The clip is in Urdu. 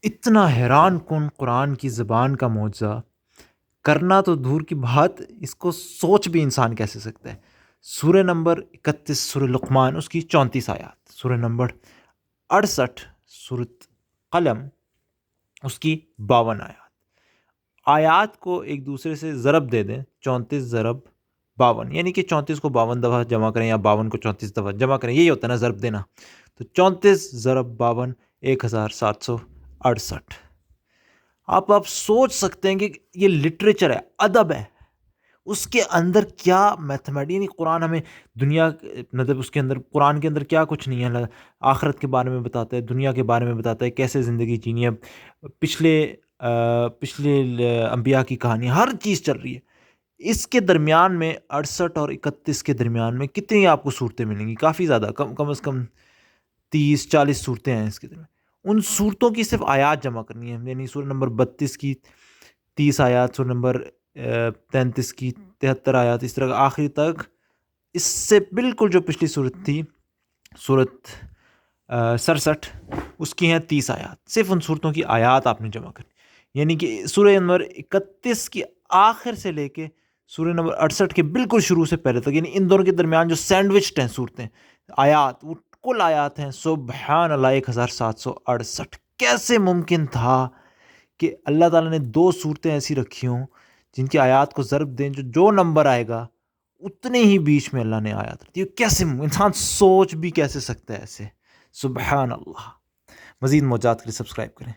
اتنا حیران کن قرآن کی زبان کا معجزہ، کرنا تو دور کی بات، اس کو سوچ بھی انسان کیسے سکتا ہے۔ سورہ نمبر 31 سورہ لقمان، اس کی 34 آیات، سورہ نمبر 68 سورۃ قلم، اس کی 52 آیات۔ آیات کو ایک دوسرے سے ضرب دے دیں، 34 ضرب 52، یعنی کہ 34 کو 52 دفعہ جمع کریں یا 52 کو 34 دفعہ جمع کریں، یہی ہوتا ہے نا ضرب دینا۔ تو 34 ضرب 52 1768۔ آپ سوچ سکتے ہیں کہ یہ لٹریچر ہے، ادب ہے، اس کے اندر کیا میتھمیٹی، یعنی قرآن ہمیں دنیا، مطلب اس کے اندر، قرآن کے اندر کیا کچھ نہیں ہے، آخرت کے بارے میں بتاتا ہے، دنیا کے بارے میں بتاتا ہے، کیسے زندگی جینی ہے، پچھلے انبیاء کی کہانی، ہر چیز چل رہی ہے۔ اس کے درمیان میں 68 اور 31 کے درمیان میں کتنی آپ کو صورتیں ملیں گی؟ کافی زیادہ، کم از کم 30-40 صورتیں ہیں اس کے درمیان۔ ان صورتوں کی صرف آیات جمع کرنی ہے، یعنی سورہ نمبر 32 کی 30 آیات، سورہ نمبر 33 کی 73 آیات، اس طرح آخری تک۔ اس سے بالکل جو پچھلی صورت تھی، صورت 67، اس کی ہیں 30 آیات، صرف ان صورتوں کی آیات آپ نے جمع کرنی، یعنی کہ سورہ نمبر 31 کی آخر سے لے کے سورہ نمبر 68 کے بالکل شروع سے پہلے تک، یعنی ان دونوں کے درمیان جو سینڈوچڈ ہیں صورتیں، آیات، وہ کل آیات ہیں سبحان اللہ 1768۔ کیسے ممکن تھا کہ اللہ تعالیٰ نے دو صورتیں ایسی رکھی ہوں جن کی آیات کو ضرب دیں، جو نمبر آئے گا اتنے ہی بیچ میں اللہ نے آیات رکھی؟ کیسے انسان سوچ بھی کیسے سکتا ہے ایسے؟ سبحان اللہ۔ مزید موجات کے لیے سبسکرائب کریں۔